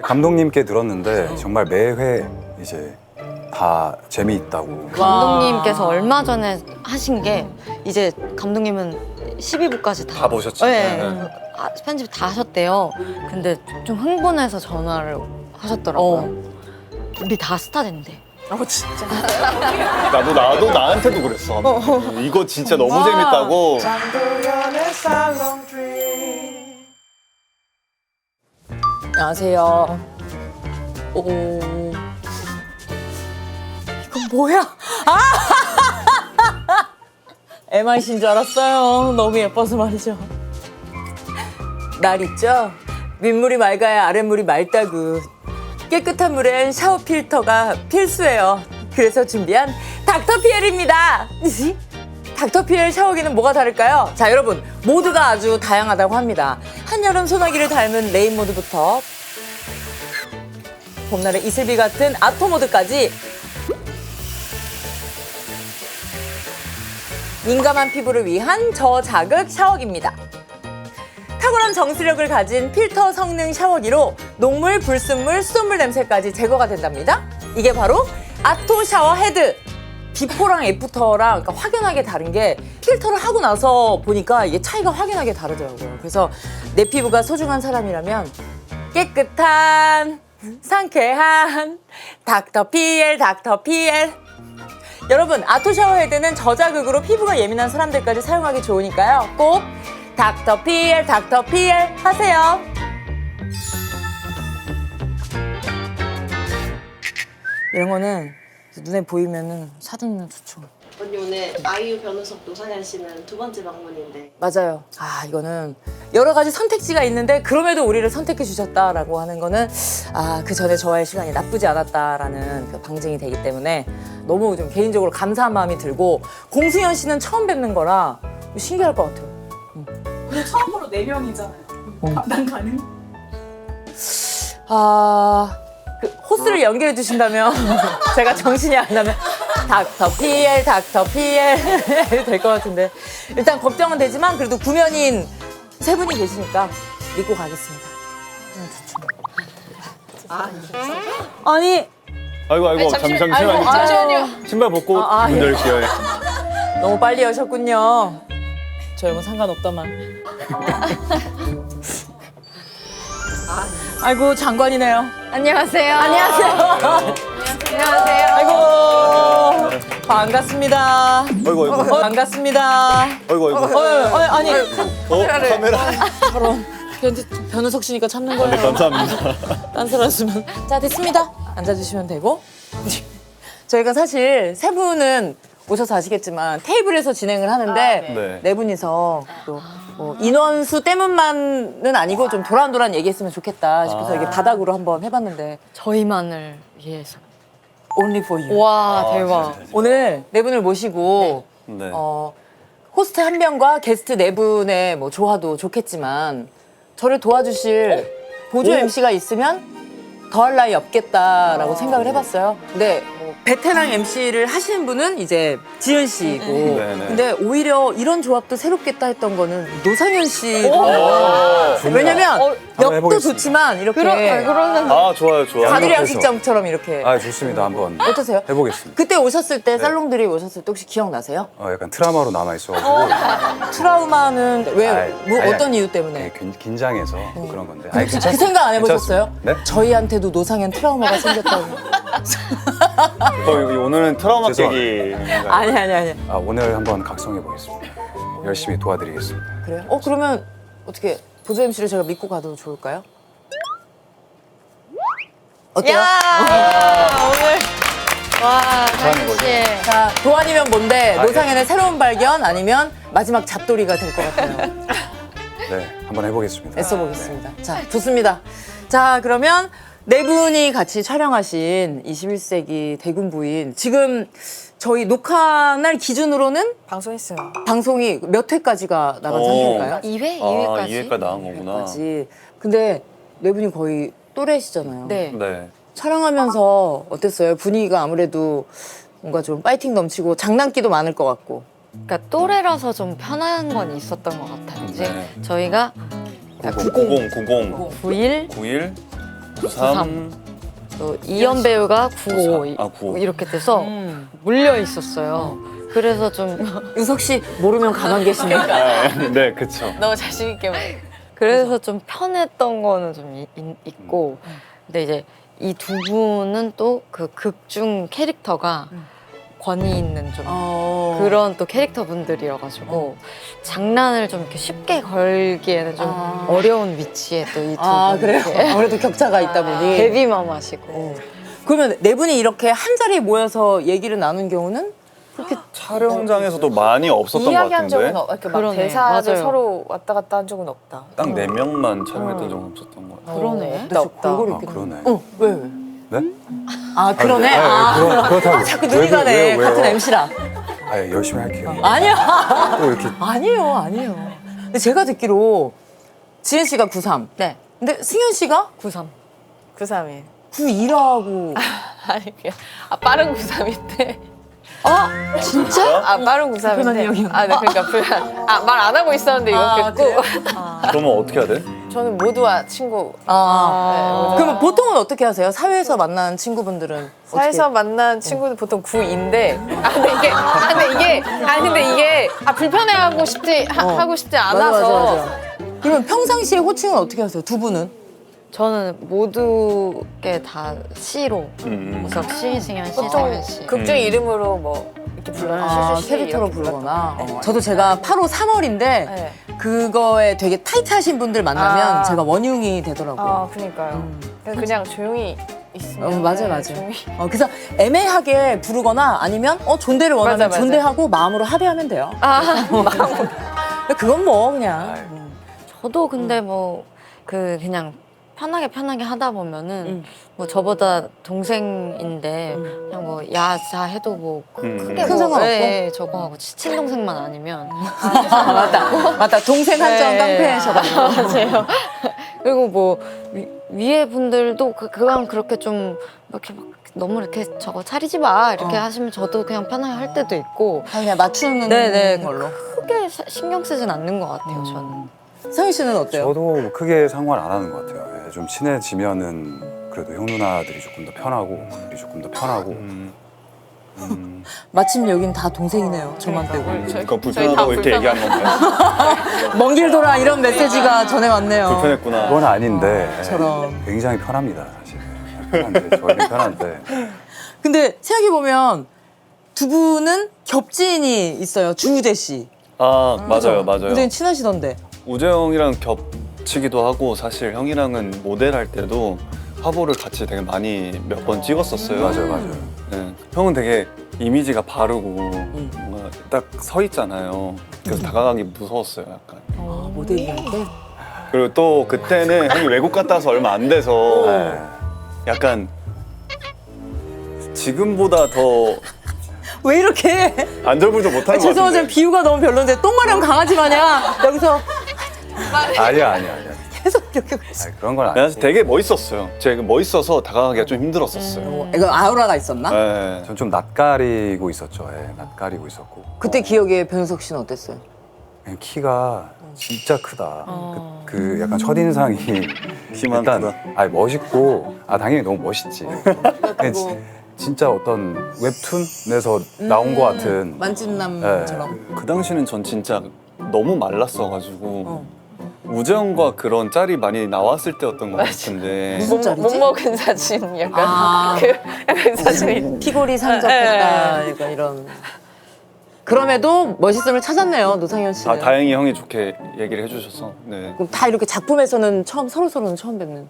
감독님께 들었는데 정말 매회 이제 다 재미있다고. 감독님께서 얼마 전에 하신 게 이제 감독님은 12부까지 다 보셨지? 네. 네. 편집 다 하셨대요. 근데 좀 흥분해서 전화를 하셨더라고요. 우리 다 스타 된대. 진짜. 나도 나한테도 그랬어. 이거 진짜 너무 재밌다고. 안녕하세요. 오. 이건 뭐야? MIC인 줄 알았어요. 너무 예뻐서 말이죠. 날 있죠? 윗물이 맑아야 아랫물이 맑다고. 깨끗한 물엔 샤워 필터가 필수예요. 그래서 준비한 닥터피엘입니다. 닥터피엘 샤워기는 뭐가 다를까요? 자, 여러분 모드가 아주 다양하다고 합니다. 한여름 소나기를 닮은 레인 모드부터 봄날의 이슬비 같은 아토 모드까지 민감한 피부를 위한 저자극 샤워기입니다. 탁월한 정수력을 가진 필터 성능 샤워기로 녹물, 불순물, 수돗물 냄새까지 제거가 된답니다. 이게 바로 아토 샤워 헤드. 비포랑 애프터랑 그러니까 확연하게 다른 게 필터를 하고 나서 보니까 이게 차이가 확연하게 다르더라고요. 그래서 내 피부가 소중한 사람이라면 깨끗한, 상쾌한 닥터피엘. 여러분, 아토 샤워 헤드는 저자극으로 피부가 예민한 사람들까지 사용하기 좋으니까요. 꼭 닥터피엘 하세요. 이런 거는 눈에 보이면은 사두면 좋죠. 언니 오늘 아이유, 변우석, 노상현 씨는 두 번째 방문인데 맞아요. 이거는 여러 가지 선택지가 있는데 그럼에도 우리를 선택해 주셨다라고 하는 거는 그 전에 저와의 시간이 나쁘지 않았다라는 그 방증이 되기 때문에 너무 좀 개인적으로 감사한 마음이 들고, 공승현 씨는 처음 뵙는 거라 신기할 것 같아요. 근데 처음으로 4명이잖아요. 난 가능? 그 호스를 연결해 주신다면 제가 정신이 안 나면 닥터피엘 될 것 같은데, 일단 걱정은 되지만 그래도 구면인 세 분이 계시니까 믿고 가겠습니다. 아니 아이고 잠시만요. 신발 벗고 예. 문 열게요. 너무 빨리 여셨군요. 저희 뭐 상관없다만. 아이고 장관이네요. 안녕하세요. 안녕하세요. 안녕하세요. 아이고 반갑습니다. 아이고. 반갑습니다. 아이고. 아니 카메라. 바로 변우석 씨니까 참는 거예요. 네, 감사합니다. 딴 사람 쓰면. 자, 됐습니다. 앉아주시면 되고. 저희가 사실 세 분은 오셔서 아시겠지만 테이블에서 진행을 하는데 네 분이서 또 뭐 인원수 때문만은 아니고 좀 도란도란 얘기했으면 좋겠다 싶어서 이게 바닥으로 한번 해봤는데 저희만을 위해서. Only for you. 와, 대박. 오늘 네 분을 모시고 네. 호스트 한 명과 게스트 네 분의 뭐 조화도 좋겠지만 저를 도와주실 보조 MC가 있으면 더할 나위 없겠다라고 생각을 해봤어요. 근데 뭐 베테랑 MC를 하시는 분은 이제 지은 씨고, 네네. 근데 오히려 이런 조합도 새롭겠다 했던 거는 노상현 씨거든요. 왜냐면 역도 해보겠습니다. 좋지만 이렇게 그러면 좋아요. 가두리 양식장처럼 이렇게 좋습니다. 한번 어떠세요? 해보겠습니다. 그때 오셨을 때 살롱들이 오셨을 때 혹시 기억나세요? 약간 트라우마로 남아있어가지고 트라우마는 왜 아니, 어떤 이유 때문에? 네, 긴장해서 그런 건데. 그 생각 안 해보셨어요? 네? 저희한테도 노상현 트라우마가 생겼다고. 오늘은 트라우마 죄송합니다. 깨기. 아니. 오늘 한번 각성해보겠습니다. 열심히 도와드리겠습니다. 그래요? 그러면 어떻게 보조 MC를 제가 믿고 가도 좋을까요? 어때요? 오늘 와, 상현 씨. 자, 도안이면 뭔데? 예. 노상현의 새로운 발견 아니면 마지막 잡돌이가 될 것 같아요. 네, 한번 해보겠습니다. 애써보겠습니다. 자, 좋습니다. 자, 그러면 네 분이 같이 촬영하신 21세기 대군 부인, 지금 저희 녹화 날 기준으로는 방송했어요. 방송이 몇 회까지가 나간 상태인가요? 2회? 2회까지 2회까지? 나온 거구나. 까지. 근데 네 분이 거의 또래시잖아요. 네. 네. 촬영하면서 어땠어요? 분위기가 아무래도 뭔가 좀 파이팅 넘치고 장난기도 많을 것 같고. 그러니까 또래라서 좀 편한 건 있었던 것 같아요. 이제 네. 저희가 90 91, 91 93 또 이현 배우가 95 아, 95. 이렇게 돼서 몰려 있었어요. 그래서 좀 유석 씨 모르면 가만 계시네. 아, 네, 그쵸. 너무 자신 있게. 그래서 좀 편했던 거는 좀 있고 근데 이제 이 두 분은 또 그 극중 캐릭터가 권위 있는 좀 그런 또 캐릭터 분들이어가지고 장난을 좀 이렇게 쉽게 걸기에는 좀 어려운 위치에 또 이 두 분. 그래요? 아무래도 격차가 있다 보니. 데뷔맘하시고 그러면 네 분이 이렇게 한 자리에 모여서 얘기를 나눈 경우는 촬영장에서도 많이 없었던 것 이야기한 적은 같은데 이렇게 막 그러네, 대사를 맞아요. 서로 왔다 갔다 한 적은 없다. 딱 4명만 촬영했던 적은 없었던 것 같아요. 그러네. 나 골고루 아, 있겠네. 그러네. 왜? 네? 아 그러네. 그렇다고. 자꾸 눈이 가네. 왜요? 같은 MC랑. 아, 열심히 할게요. 아니야. 또 이렇게 아니에요. 근데 제가 듣기로 지은 씨가 93. 네 근데 승현 씨가 93 93일. 91하고. 아니 그냥 빠른 93인데. 진짜? 빠른 93인데. 불편한 내용이요. 네, 그러니까 말 안 하고 있었는데 이거 듣고. 그러면 어떻게 해야 돼? 저는 모두와 친구. 그러면 보통은 어떻게 하세요? 사회에서 만난 친구분들은 사회에서 만난 친구들 보통 9인데. 근데 이게 불편해하고 하고 싶지 않아서. 맞아. 그러면 평상시에 호칭은 어떻게 하세요? 두 분은? 저는 모두게 다 C로 우석 씨, 승현 씨, 성현 씨 극중 이름으로 뭐 이렇게 불러요. 슈슈 씨 캐릭터로 이렇게 부르거나. 저도 제가 8호 3월인데 네. 그거에 되게 타이트하신 분들 만나면 제가 원흉이 되더라고요. 그러니까요. 그냥 조용히 있으면. 맞아요. 조용히. 그래서 애매하게 부르거나 아니면 존대를 원하면 맞아. 존대하고 마음으로 합의하면 돼요. 마음으로. 그건 뭐 그냥. 저도 근데 뭐 그냥 편하게 하다 보면은 뭐 저보다 동생인데 그냥 뭐 야자 해도 뭐 크게 큰 상관없고? 저거 하고 친동생만 아니면 맞다. 동생 한정 네. 깡패셔가지고. 맞아요. 그리고 뭐 위에 분들도 그냥 그렇게 좀 이렇게 막 너무 이렇게 저거 차리지 마 이렇게 하시면 저도 그냥 편하게 할 때도 있고 그냥 맞추는 네네 걸로. 크게 신경 쓰진 않는 것 같아요 저는. 성희 씨는 어때요? 저도 크게 상관 안 하는 것 같아요. 예, 좀 친해지면은 그래도 형 누나들이 조금 더 편하고 마침 여긴 다 동생이네요. 저만 빼고. 그러니까 불편하다고 이렇게 얘기한 건가요? 먼 길 돌아 이런 메시지가 전해 왔네요. 불편했구나. 그건 아닌데 저런. 굉장히 편합니다 사실. 편한데 저희는 편한데 근데 생각해보면 두 분은 겹지인이 있어요. 주우재 씨. 맞아요. 굉장히 친하시던데. 우재형이랑 겹치기도 하고 사실 형이랑은 모델 할 때도 화보를 같이 되게 많이 몇 번 찍었었어요. 맞아요. 네. 형은 되게 이미지가 바르고 뭔가 딱 서 있잖아요. 그래서 다가가기 무서웠어요, 약간. 모델이한테? 그리고 또 그때는 형이 외국 갔다 와서 얼마 안 돼서 네. 약간 지금보다 더 왜 이렇게? 안절부절 못하는 것 같은데. 죄송하지만 비유가 너무 별론데 똥 마려운 강아지 마냥 여기서 아니야. 계속 이렇게. 그런 건 사실 아니고. 되게 멋있었어요. 제가 멋있어서 다가가기가 좀 힘들었었어요. 이거 아우라가 있었나? 네. 전 좀 낯가리고 있었죠. 예, 낯가리고 있었고. 그때 기억에 변우석 씨는 어땠어요? 그냥 키가 진짜 크다. 그 약간 첫인상이 키만 일단 크다. 멋있고 당연히 너무 멋있지. 근데 진짜 어떤 웹툰에서 나온 것 같은 만찢남처럼. 그 당시는 전 진짜 너무 말랐어가지고 우재형과 그런 짤이 많이 나왔을 때였던 것 같은데 무슨 짤이지? 못 먹은 사진 약간 약간 사진이. 피골이 산적했다. 약간 이런. 그럼에도 멋있음을 찾았네요, 노상현 씨는. 다행히 형이 좋게 얘기를 해주셔서 네. 그럼 다 이렇게 작품에서는 서로는 처음 뵙는.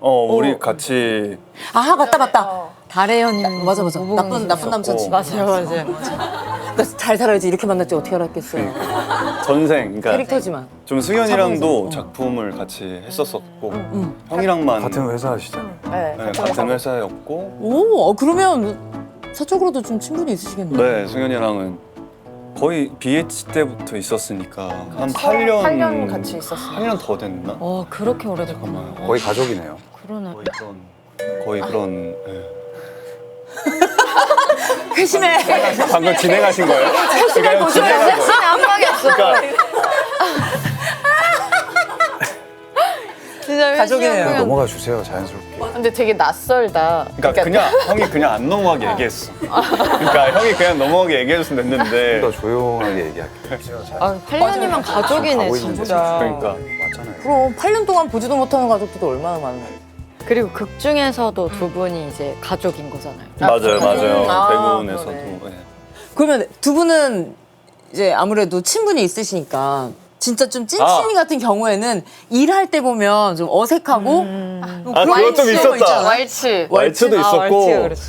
우리 같이 맞다. 달혜연님 맞아. 나쁜 남사친. 맞아요. 나 잘 살아야지 이렇게 만났지 어떻게 알았겠어요. 전생 그러니까 캐릭터지만. 좀 승현이랑도 작품을 같이 했었었고 형이랑만 같은 회사시잖아요. 네, 같은 회사였고 오, 그러면 사적으로도 좀 친분이 있으시겠네요. 네 승현이랑은 거의 BH 때부터 있었으니까 한 8년 같이 있었어요. 8년 더 됐나? 그렇게 오래됐구나. 거의 가족이네요. 그러네. 거의 그런 회심해. 방금 진행하신 거예요? 그러니까 형 진행한 거예요. 안방이었어. 그러니까 가족이네요. 넘어가 주세요 자연스럽게. 근데 되게 낯설다. 그러니까 그냥 형이 그냥 안 넘어가게 얘기했어. 그러니까 형이 그냥 넘어가게 얘기했으면 됐는데. 더 조용하게 얘기할게요. 아, 8년이면 가족이네 가고 있는데 진짜. 그러니까. 맞잖아요. 그럼 8년 동안 보지도 못하는 가족들도 얼마나 많은데. 그리고 극 중에서도 두 분이 이제 가족인 거잖아요. 맞아요, 맞아요. 아, 대구원에서도. 그러네. 네. 그러면 두 분은 이제 아무래도 친분이 있으시니까 진짜 좀 찐친이 같은 경우에는 일할 때 보면 좀 어색하고 아, 그거 좀 있었다. 왈츠. 왈츠도 아, 있었고 왈츠요, 그렇지.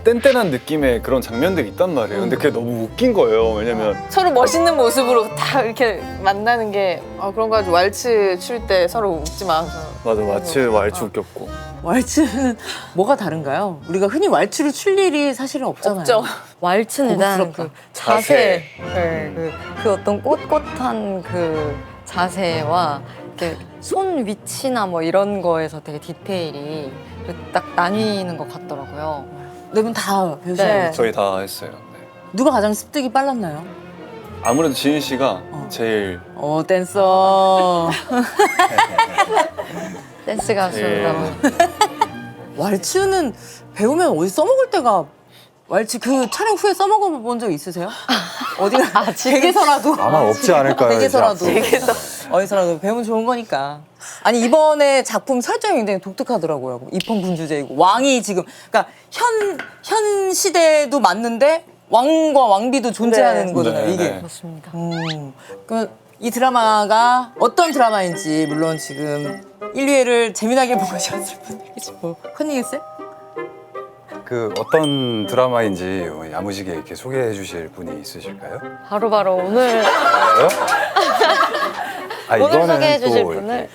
뗀뗀한 느낌의 그런 장면들이 있단 말이에요. 근데 그게 너무 웃긴 거예요. 왜냐면 서로 멋있는 모습으로 다 이렇게 만나는 게 그런 거 가지고 왈츠 출 때 서로 웃지 마서. 맞아, 왈츠 웃겼고. 왈츠는 뭐가 다른가요? 우리가 흔히 왈츠를 출 일이 사실은 없잖아요. 없죠. 왈츠는 일단 고급스럽다. 그 자세, 네, 그 어떤 꼿꼿한 그 자세와 이렇게 손 위치나 뭐 이런 거에서 되게 디테일이 딱 나뉘는 것 같더라고요. 네 분 다 배우시나요? 네. 저희 다 했어요. 네. 누가 가장 습득이 빨랐나요? 아무래도 지인 씨가 제일 댄서. 댄스 가수라고. 왈츠는 배우면 어디 써먹을 때가 왈츠 그 촬영 후에 써먹어 본 적 있으세요? 어디가 댁에서라도 아마 없지 않을까요? 댁에서라도 이제 앞으로. 어디서라도 배우면 좋은 거니까. 아니 이번에 작품 설정이 굉장히 독특하더라고요. 입헌군주제이고 왕이 지금 그러니까 현 시대도 맞는데 왕과 왕비도 존재하는 네. 거잖아요. 네, 이게. 네. 그렇습니다. 이 드라마가 어떤 드라마인지 물론 지금 1, 2회를 재미나게 보셨을 분들이 뭐 컨닝했어요? 그 어떤 드라마인지 야무지게 이렇게 소개해 주실 분이 있으실까요? 바로바로 오늘 오늘 소개해 주실 분을?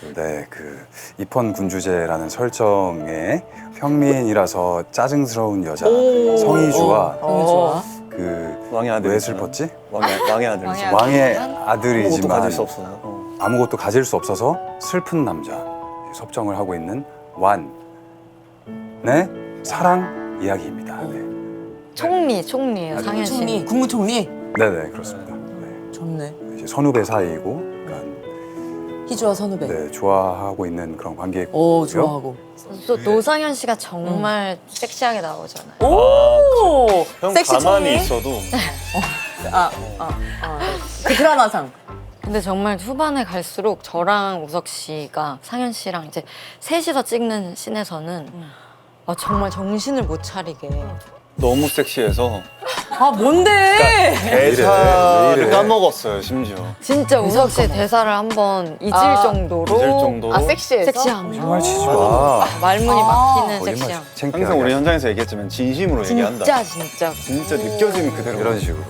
그 입헌 군주제라는 설정의 평민이라서 짜증스러운 여자 성희주와 좋아. 그 왕의 아들. 왜 슬펐지? 왕의 아들이죠. 왕의 왕의 아무것도 아들이지만 가질 수 없어요. 아무것도 가질 수 없어서 슬픈 남자 섭정을 하고 있는 완의 사랑 이야기입니다. 네. 총리예요, 상현 씨. 총리, 국무총리. 네네 그렇습니다. 네. 좋네. 이제 선후배 사이이고 그러니까 희주와 선후배. 네, 좋아하고 있는 그런 관계고요. 오 좋아하고. 또 노상현 씨가 정말 섹시하게 나오잖아요. 오 형 섹시 가만히 총리. 있어도 그 드라마상. 근데 정말 후반에 갈수록 저랑 우석 씨가 상현 씨랑 이제 셋이서 찍는 씬에서는 정말 정신을 못 차리게 너무 섹시해서 아 뭔데? 왜 대사를 이래? 까먹었어요, 심지어. 진짜 우석 씨의 대사를 한번 잊을 정도로 잊을 정도로. 섹시해서? 섹시함. 정말 치지 마. 말문이 막히는 거짓말 섹시함. 창피하게 항상 우리 현장에서 얘기했지만 진심으로 얘기한다. 진짜. 진짜 느껴지는 그대로. 이런 식으로.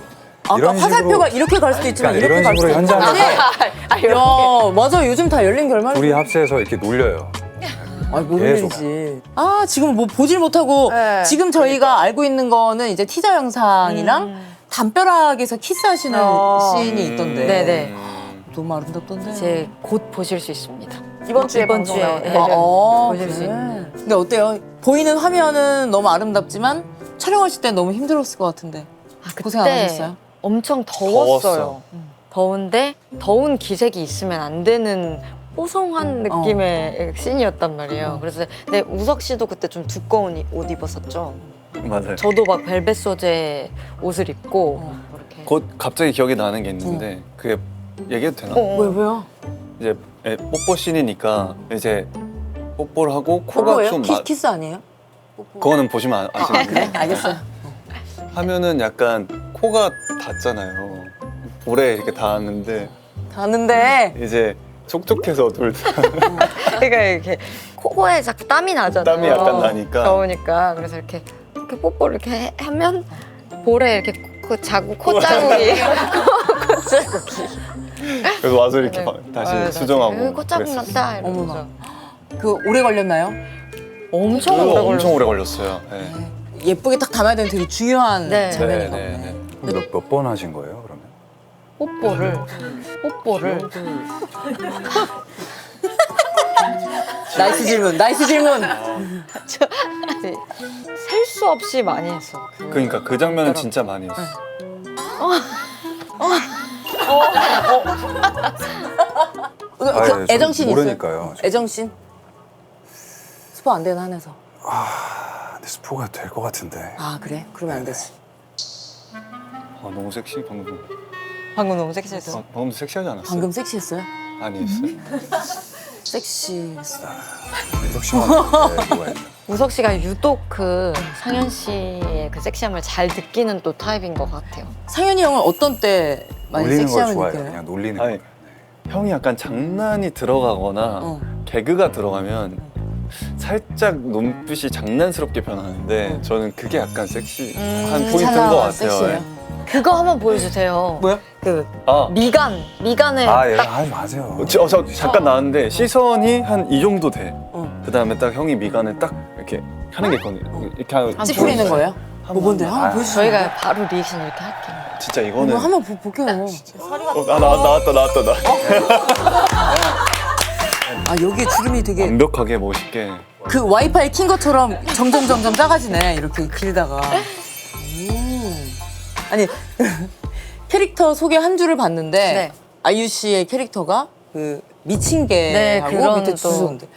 아까 이런 화살표가 식으로- 이렇게 갈 수도 있지만 그러니까 이렇게 이런 갈 수도 식으로 있고. 현장에서 야 맞아 요즘 다 열린 결말. 둘이 합세해서 이렇게 놀려요. 아 계속. 모르는지. 아 지금 뭐 보질 못하고 네. 지금 저희가 알고 있는 거는 이제 티저 영상이랑 담벼락에서 키스하시는 씬이 있던데. 네네. 너무 아름답던데. 이제 곧 보실 수 있습니다. 이번 주에 이번 방송 주에 나오네요. 네. 보실 보실 수 수 있는. 근데 어때요? 보이는 화면은 너무 아름답지만 촬영하실 때 너무 힘들었을 것 같은데. 고생 안 그때 하셨어요? 엄청 더웠어요. 더웠어. 더운데 더운 기색이 있으면 안 되는 뽀송한 느낌의 씬이었단 말이에요. 그래서 근데 우석 씨도 그때 좀 두꺼운 옷 입었었죠. 맞아요. 저도 막 벨벳 소재 옷을 입고 이렇게. 곧 갑자기 기억이 나는 게 있는데 그게 얘기해도 되나? 왜요? 이제 뽀뽀 씬이니까 이제 뽀뽀를 하고 코가 뭐예요? 좀 키스 아니에요? 그거는 보시면 아시는데 알겠어요. 하면은 약간 코가 닿잖아요. 볼에 이렇게 닿았는데 가는데 이제 촉촉해서 둘 다 그러니까 이렇게 코에 자꾸 땀이 나잖아요. 땀이 약간 나니까. 더우니까 그래서 이렇게 뽀뽀를 이렇게 하면 볼에 이렇게 코 자국이 그래서 와서 이렇게 다시 네, 수정하고 코 자국 그랬어요. 났다 이러면서. 어머나. 그 오래 걸렸나요? 엄청 그거 오래 엄청 걸렸어요. 오래 걸렸어요. 네. 예쁘게 딱 담아야 되는 되게 중요한 네. 장면인가 네, 보네. 네, 몇 번 하신 거예요, 그러면? 뽀뽀를 나이스 질문, 나이스 질문. 셀 수 없이 많이 했어. 그러니까 그 장면은 진짜 많이 했어. 그 애정씬 있어요? 모르니까요. 애정씬? 스포 안 되는 한에서. 근데 스포가 될 것 같은데. 아 그래? 그러면 안 되지. 아, 너무 섹시 방금. 방금 너무 섹시했어. 방금 섹시하지 않았어요? 방금 섹시했어요? 아니 했어요? 섹시했어. 역시만 뭐가 있나. 우석 씨가 유독 그 상현 씨의 그 섹시함을 잘 느끼는 또 타입인 것 같아요. 상현이 형은 어떤 때 많이 놀리는 걸 섹시함을 좋아해요. 느껴요? 그냥 놀리는 아니 거. 형이 약간 장난이 들어가거나 어. 개그가 들어가면 살짝 눈빛이 장난스럽게 변하는데 저는 그게 약간 섹시한 포인트인 것 같아요. 섹시해요? 그거 한번 보여주세요. 뭐야? 그 아, 미간을 아, 예, 딱 하지 마세요. 저 잠깐 나왔는데 시선이 한 이 정도 돼. 어. 그 다음에 딱 형이 미간을 딱 이렇게 하는 게 있거든요. 이렇게 하면 찌푸리는 거예요? 뭐 뭔데? 한번 아, 보여주세요. 저희가 바로 리액션 이렇게 할게요. 진짜 이거는 한번 볼게요. 나왔다. 아 여기 주름이 되게 완벽하게 멋있게. 그 와이파이 킨 것처럼 점점 작아지네. 이렇게 길다가. 아니 캐릭터 소개 한 줄을 봤는데 네. 아이유 씨의 캐릭터가 그 미친 네, 개하고 그런 밑에 또- 주소인데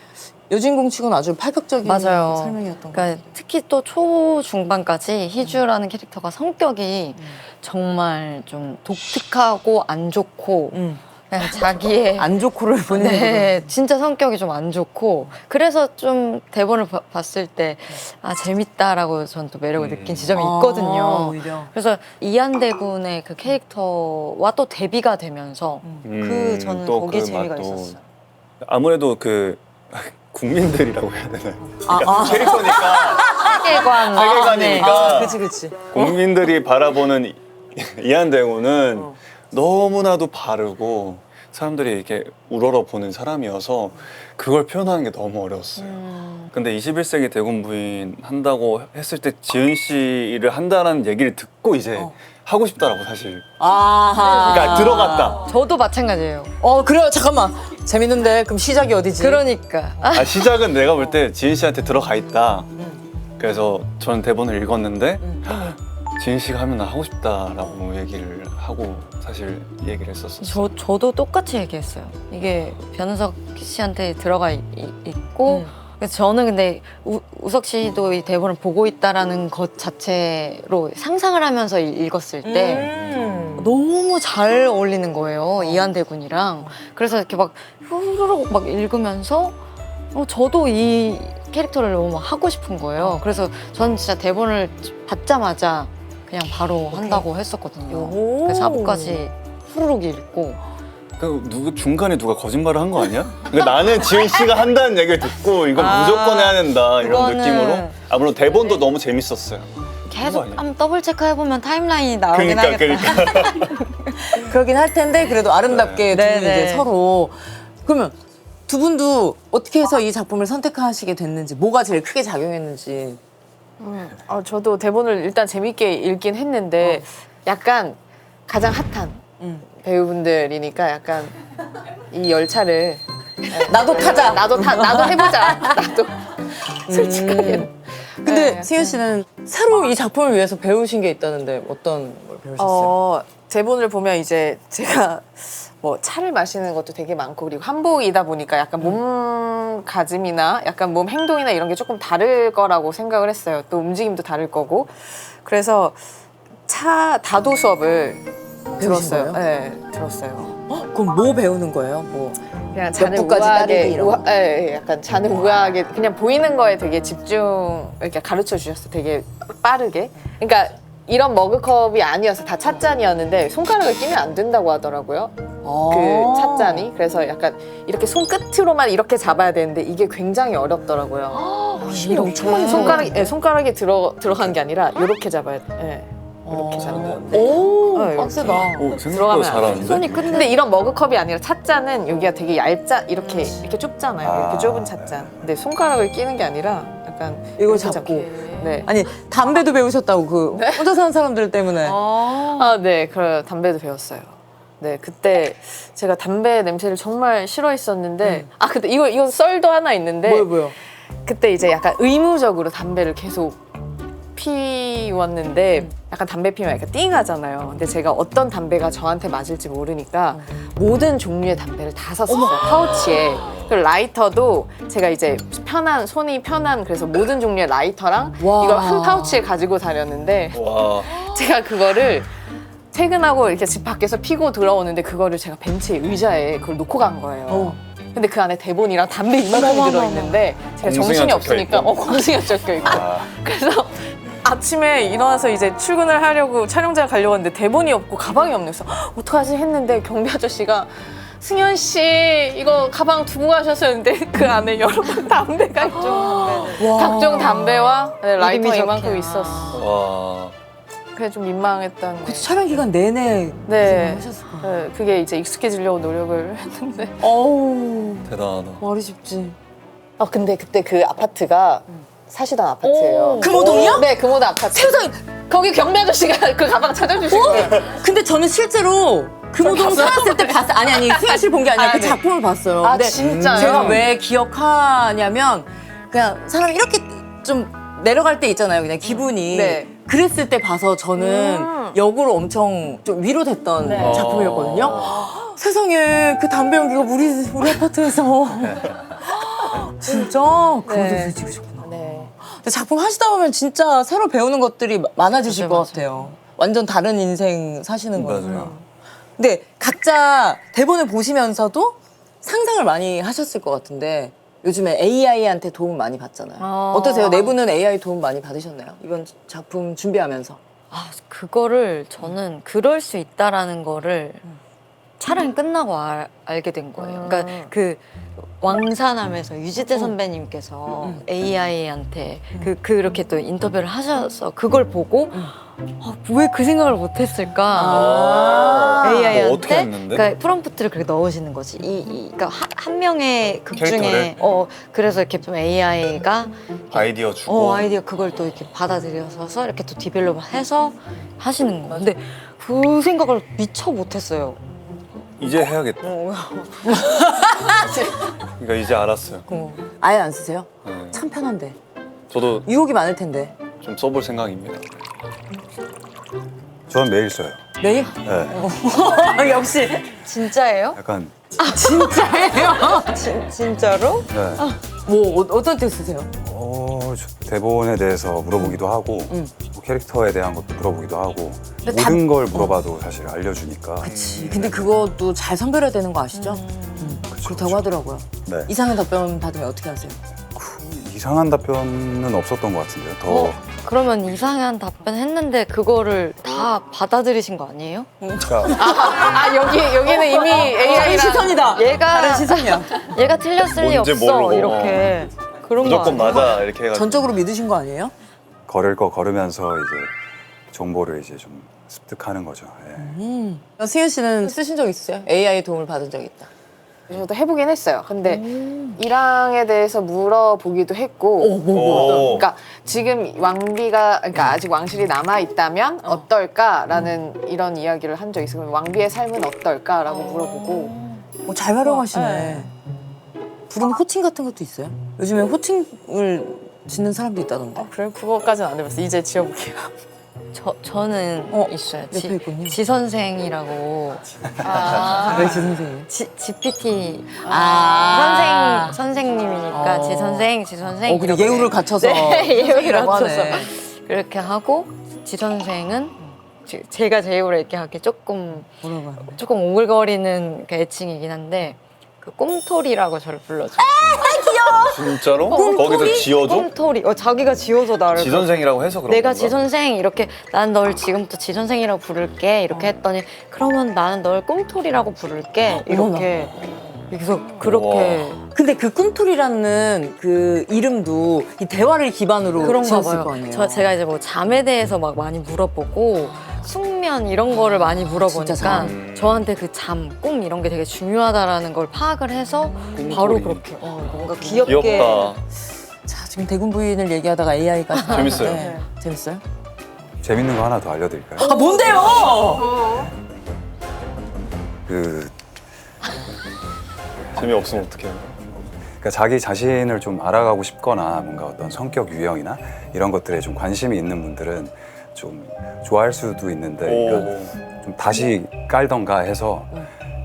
여주인공 치고는 아주 팔격적인 맞아요. 설명이었던 것 같아요. 그러니까 특히 또 초중반까지 희주라는 캐릭터가 성격이 정말 좀 독특하고 안 좋고 그냥 자기의 안 좋고를 보는 네, 진짜 성격이 좀 안 좋고 그래서 좀 대본을 봤을 때 아 재밌다라고 전 또 매력을 느낀 지점이 있거든요. 오히려. 그래서 이한대 군의 그 캐릭터와 또 대비가 되면서 그 저는 또 거기에 그 재미가 맛도. 있었어요. 아무래도 그 국민들이라고 해야 되나요? 아. 캐릭터니까 세계관 세계관이니까 그치. 국민들이 바라보는 이한대군은 너무나도 바르고 사람들이 이렇게 우러러 보는 사람이어서 그걸 표현하는 게 너무 어려웠어요. 근데 21세기 대군 부인 한다고 했을 때 지은 씨를 한다는 얘기를 듣고 이제 하고 싶다라고 사실. 아하. 그러니까 들어갔다. 저도 마찬가지예요. 그래요. 잠깐만. 재밌는데 그럼 시작이 어디지? 그러니까 아, 시작은 내가 볼 때 지은 씨한테 들어가 있다. 그래서 저는 대본을 읽었는데 지은 씨가 하면 나 하고 싶다라고 얘기를 하고 사실 얘기를 했었어요. 저도 똑같이 얘기했어요. 이게 변우석 씨한테 들어가 있고 그래서 저는 근데 우석 씨도 이 대본을 보고 있다라는 것 자체로 상상을 하면서 읽었을 때 너무 잘 어울리는 거예요. 이한대 군이랑. 그래서 이렇게 막 후루룩 막 읽으면서 저도 이 캐릭터를 너무 하고 싶은 거예요. 그래서 저는 진짜 대본을 받자마자 그냥 바로 한다고 했었거든요. 그래서 사부까지 후루룩 읽고 그 중간에 누가 거짓말을 한 거 아니야? 그러니까 나는 지은 씨가 한다는 얘기를 듣고 이건 무조건 해야 된다 이런 그거는- 느낌으로. 물론 대본도 너무 재밌었어요. 계속 아니야? 한번 더블 체크해보면 타임라인이 나오긴 하겠다. 그러니까. 그러긴 할 텐데 그래도 아름답게 두 네. 분이 이제 서로. 그러면 두 분도 어떻게 해서 이 작품을 선택하시게 됐는지, 뭐가 제일 크게 작용했는지. 저도 대본을 일단 재밌게 읽긴 했는데 약간 가장 핫한 배우분들이니까 약간 이 열차를 나도 타자. 나도 해보자. 나도 솔직하게. 근데 네. 승현 씨는 새로 이 작품을 위해서 배우신 게 있다는데 어떤 걸 배우셨어요? 대본을 보면 이제 제가 뭐 차를 마시는 것도 되게 많고 그리고 한복이다 보니까 약간 몸가짐이나 약간 몸 행동이나 이런 게 조금 다를 거라고 생각을 했어요. 또 움직임도 다를 거고. 그래서 차 다도 수업을 들었어요. 거예요? 네, 들었어요. 그럼 뭐 배우는 거예요? 뭐 그냥 자는 부까지 따르기 우아하게, 이런 거? 약간 자는 우아하게 그냥 보이는 거에 되게 집중 이렇게 가르쳐 주셨어요. 되게 빠르게. 그러니까 이런 머그컵이 아니어서 다 찻잔이었는데 손가락을 끼면 안 된다고 하더라고요. 그 찻잔이. 그래서 약간 이렇게 손끝으로만 이렇게 잡아야 되는데 이게 굉장히 어렵더라고요. 힘이 엄청 많이 손가락이 들어간 게 아니라 이렇게 잡아야 돼. 네. 이렇게 잡는 데 오, 이렇게. 빡세다. 오, 생각보다 들어가면 잘하는데? 손이 근데 이런 머그컵이 아니라 찻잔은 여기가 되게 이렇게 좁잖아요. 이렇게 아, 좁은 찻잔. 근데 손가락을 끼는 게 아니라 약간 이걸 이렇게 잡고. 네. 아니 담배도 배우셨다고 그 혼자 사는 사람들 때문에. 네, 담배도 배웠어요. 네, 그때 제가 담배 냄새를 정말 싫어했었는데, 근데 이거 썰도 하나 있는데, 뭐요? 그때 이제 약간 의무적으로 담배를 계속 피웠는데 약간 담배 피면 약간 띵하잖아요. 근데 제가 어떤 담배가 저한테 맞을지 모르니까 모든 종류의 담배를 다 샀어요. 파우치에. 그리고 라이터도 제가 이제 손이 편한 그래서 모든 종류의 라이터랑 와. 이걸 한 파우치에 가지고 다녔는데 와. 제가 그거를 퇴근하고 이렇게 집 밖에서 피고 들어오는데 그거를 제가 벤치에 의자에 그걸 놓고 간 거예요. 근데 그 안에 대본이랑 담배 이만큼이 들어있는데 제가 공승이가 정신이 적혀 없으니까 있고. 공승이가 적혀있고 아. 그래서 아침에 일어나서 이제 출근을 하려고 촬영장 가려고 했는데 대본이 없고 가방이 없네. 그래서 어떡하지 했는데 경비 아저씨가 승현 씨 이거 가방 두고 가셨었는데 그 안에 여러 번 담배가 각종 담배와 네, 라이터 이름이 이만큼 적혀. 있었어. 와. 그게 좀 민망했던. 그 촬영 기간 내내 네. 하셨을 거예요. 네, 그게 이제 익숙해지려고 노력을 했는데. 어우, 대단하다. 말이 쉽지. 근데 그때 그 아파트가 사시던 아파트예요. 금호동이요? 네, 금호동 아파트. 세상에! 거기 경비 아저씨가 그 가방 찾아주신 거예요. 근데 저는 실제로 금호동 살았을 때 봤어요. 아니, 승현 씨를 본 게 아니라 아, 그 네. 작품을 봤어요. 아, 근데 진짜요? 제가 왜 기억하냐면 그냥 사람이 이렇게 좀 내려갈 때 있잖아요. 그냥 기분이. 네. 그랬을 때 봐서 저는 역으로 엄청 좀 위로됐던 네. 작품이었거든요. 세상에 그 담배 연기가 우리 아파트에서 진짜 그런 네. 데서 찍으셨구나. 네. 근데 작품 하시다 보면 진짜 새로 배우는 것들이 많아지실 맞아요, 것 같아요. 완전 다른 인생 사시는 거예요. 맞아요. 근데 각자 대본을 보시면서도 상상을 많이 하셨을 것 같은데 요즘에 AI한테 도움 많이 받잖아요. 어떠세요? 네 분은 AI 도움 많이 받으셨나요? 이번 작품 준비하면서. 그거를 저는 그럴 수 있다라는 거를 촬영이 끝나고 알게 된 거예요. 그러니까 그 왕산함에서 유지태 선배님께서 AI한테 그렇게 또 인터뷰를 하셔서 그걸 보고 왜 그 생각을 못했을까? AI한테 뭐 어떻게 했는데? 그러니까 프롬프트를 그렇게 넣으시는 거지. 그러니까 한 명의 극 중에 캐릭터를? 그래서 이렇게 좀 AI가 아이디어 주고. 아이디어 그걸 또 이렇게 받아들여서 이렇게 또 디벨롭해서 하시는 거. 근데 그 생각을 미처 못했어요. 이제 해야겠다. 그러니까 이제 알았어요. 아예 안 쓰세요? 네. 참 편한데. 저도 유혹이 많을 텐데. 좀 써볼 생각입니다. 저는 매일 써요. 매일? 네. 역시. 진짜예요? 약간 진짜예요? 진짜로? 네. 뭐 어떤 때 쓰세요? 저 대본에 대해서 물어보기도 하고 뭐 캐릭터에 대한 것도 물어보기도 하고 모든 걸 물어봐도 사실 알려주니까. 그치. 근데 그것도 잘 선별해야 되는 거 아시죠? 그렇다고 하더라고요. 네. 이상한 답변 받으면 어떻게 하세요? 이상한 답변은 없었던 것 같은데요. 더 그러면 이상한 답변 했는데 그거를 다 받아들이신 거 아니에요? 그러니까 여기는 이미 다른 AI랑 시선이다. 얘가 다른 시선이야. 얘가 틀렸을 리 뭔지 없어 모르고. 이렇게 그런 거 무조건 아니에요? 맞아 이렇게 해가지고. 전적으로 믿으신 거 아니에요? 걸을 거 걸으면서 이제 정보를 이제 좀 습득하는 거죠. 예. 승현 씨는 쓰신 적 있으세요? AI 도움을 받은 적 있다. 저도 해보긴 했어요. 근데 일항에 대해서 물어보기도 했고, 오. 그러니까 지금 왕비가 그러니까 아직 왕실이 남아 있다면 어떨까라는 이런 이야기를 한 적이 있어요. 그럼 왕비의 삶은 어떨까라고 물어보고. 잘 활용하시네. 부르는 호칭 같은 것도 있어요? 요즘에 호칭을 짓는 사람도 있다던데. 그래 그거까지는 안 해봤어요. 이제 지어볼게요. 저는 있어요. 옆에 있군요. 지 선생이라고 왜 제 선생이에요? GPT 아. 선생님이니까 지 선생 그리고 이렇게. 예우를 갖춰서 네, 예우를 선생이라고 갖춰서 하네. 그렇게 하고 지 선생은 제가 제 입으로 이렇게 하기 조금 오글거리는 그 애칭이긴 한데 그 꼼토리라고 저를 불러줘. 진짜로? 거기서 지어줘? 꼼토리. 자기가 지어서 나를. 지 선생이라고 해서 그런 내가 건가? 지 선생 이렇게 난 널 지금부터 지 선생이라고 부를게 이렇게 했더니 그러면 나는 널 꼼토리라고 부를게 이렇게 그래서 그렇게 근데 그 꿈토리라는 그 이름도 이 대화를 기반으로 그런가 지었을 봐요. 거 아니에요? 제가 이제 뭐 잠에 대해서 막 많이 물어보고 숙면 이런 거를 많이 진짜 물어보니까 잠. 저한테 그 잠, 꿈 이런 게 되게 중요하다라는 걸 파악을 해서 바로 그렇게 뭔가 귀엽게 귀엽다. 자, 지금 대군 부인을 얘기하다가 AI까지 재밌어요. 재밌어요? 재밌는 거 하나 더 알려드릴까요? 아, 뭔데요? 그 재미없으면 어떡해요? 그러니까 자기 자신을 좀 알아가고 싶거나 뭔가 어떤 성격 유형이나 이런 것들에 좀 관심이 있는 분들은 좀 좋아할 수도 있는데 그러니까 좀 다시 깔던가 해서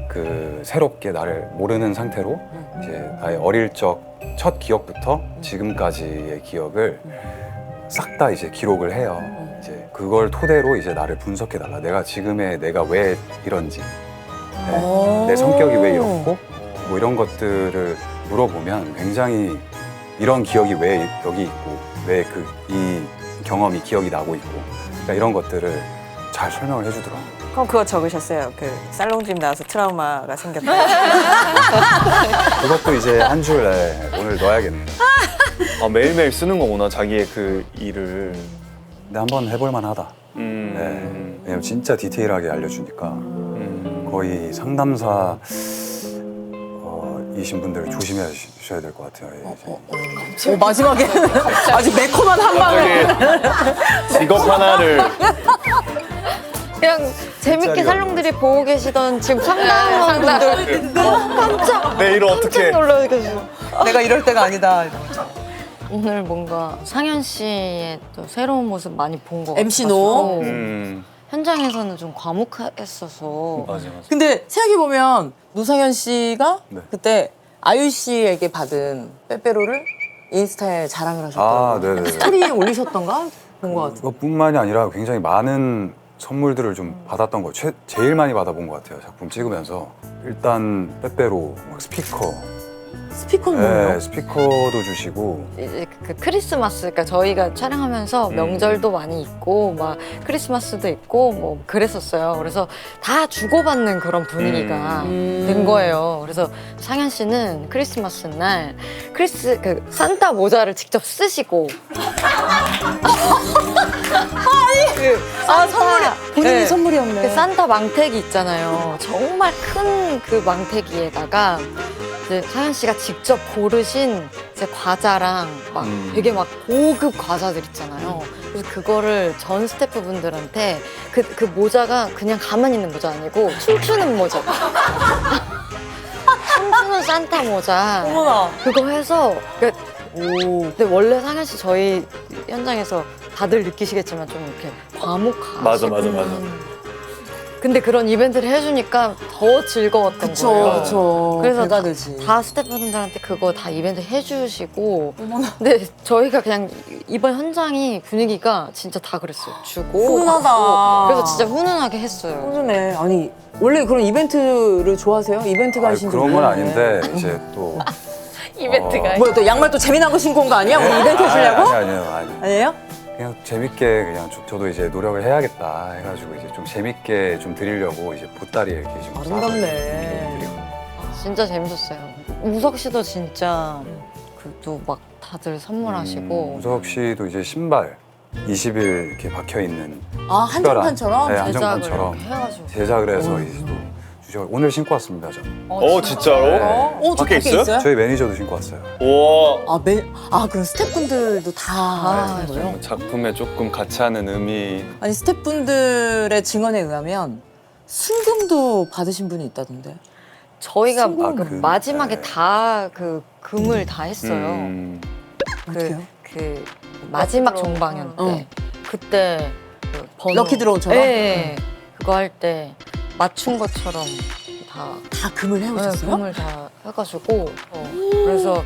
그 새롭게 나를 모르는 상태로 이제 나의 어릴 적 첫 기억부터 지금까지의 기억을 싹 다 이제 기록을 해요. 이제 그걸 토대로 이제 나를 분석해 달라. 내가 지금의 내가 왜 이런지, 내 성격이 왜 이렇고 뭐 이런 것들을 물어보면 굉장히 이런 기억이 왜 여기 있고 왜 이 경험이 기억이 나고 있고 그러니까 이런 것들을 잘 설명을 해주더라고요. 그럼 그거 적으셨어요? 그 살롱짐 나와서 트라우마가 생겼다. 그것도 이제 한 줄 오늘 넣어야겠네요. 아, 매일매일 쓰는 거구나 자기의 그 일을. 근데 한번 해볼 만하다. 네. 왜냐면 진짜 디테일하게 알려주니까 거의 상담사 이신 분들 조심하셔야 될 것 같아요. 이제. 마지막에 아주 매콤한 한 방을. 직업 하나를. 그냥 재밌게 짤이 살롱들이 보고 계시던 지금 상담원분들 깜짝 내 일을 어떻게. 놀라가지고 내가 이럴 때가 아니다. 오늘 뭔가 상현 씨의 또 새로운 모습 많이 본 것 같아서 MC 노? 현장에서는 좀 과묵했어서 맞아. 근데 생각해보면 노상현 씨가 네. 그때 아유 씨에게 받은 빼빼로를 인스타에 자랑을 하셨더라고요. 아, 네네네. 스토리에 올리셨던가? 본 것 같아요. 그것뿐만이 아니라 굉장히 많은 선물들을 좀 받았던 거 제일 많이 받아본 것 같아요. 작품 찍으면서 일단 빼빼로, 막 스피커, 스피커는 뭐예요? 네, 스피커도 주시고 이제 그 크리스마스, 그러니까 저희가 촬영하면서 명절도 많이 있고 막 크리스마스도 있고 뭐 그랬었어요. 그래서 다 주고받는 그런 분위기가 된 거예요. 그래서 상현 씨는 크리스마스 날 그 산타 모자를 직접 쓰시고 선물이 본인이 네. 선물이었네. 그 산타 망태기 있잖아요. 정말 큰 그 망태기에다가 이제 사연 씨가 직접 고르신 이제 과자랑 막 되게 막 고급 과자들 있잖아요. 그래서 그거를 전 스태프분들한테 그 모자가 그냥 가만히 있는 모자 아니고 춤추는 모자. 춤추는 산타 모자. 어머나. 그거 해서 근데 원래 상현 씨 저희 현장에서 다들 느끼시겠지만 좀 이렇게 과묵하시고 맞아. 근데 그런 이벤트를 해주니까 더 즐거웠던 그쵸, 거예요. 그쵸. 그래서 배가 되지. 다 스태프분들한테 그거 다 이벤트 해주시고 근데 저희가 그냥 이번 현장이 분위기가 진짜 다 그랬어요. 주고 훈훈하다. 받고. 그래서 진짜 훈훈하게 했어요. 훈훈해. 아니 원래 그런 이벤트를 좋아하세요? 이벤트가 하신 그런 건 아닌데 이제 또 이벤트가 뭐야 또 양말 또 재미난 거 신고 온 거 아니야? 우리 이벤트 해주려고? 아니요. 아니에요? 그냥 재밌게 그냥 저도 이제 노력을 해야겠다 해가지고 이제 좀 재밌게 좀 드리려고 이제 보따리에 이렇게 좀 아름답네. 드리고. 진짜 재밌었어요. 우석 씨도 진짜 그또 막 다들 선물하시고 우석 씨도 이제 신발 20일 이렇게 박혀 있는 아 한정판처럼? 네, 제작을 한정판처럼 이렇게 해가지고 제작을 해서 이제 또 주셔. 오늘 신고 왔습니다. 저. 진짜로? 네. 저 밖에 있어요? 저희 매니저도 신고 왔어요. 우와. 그럼 스태프분들도 다 하는 거예요? 작품에 조금 같이 하는 의미. 아니 스태프분들의 증언에 의하면 순금도 받으신 분이 있다던데. 저희가 아, 그 금. 마지막에 네. 다 그 금을 다 했어요. 어떻게요? 그 마지막 종방연 때 그때 그 번호 럭키 드로우처럼? 네, 그거 할 때 맞춘 것처럼 다 다 금을 해오셨어요? 금을 다 해가지고 그래서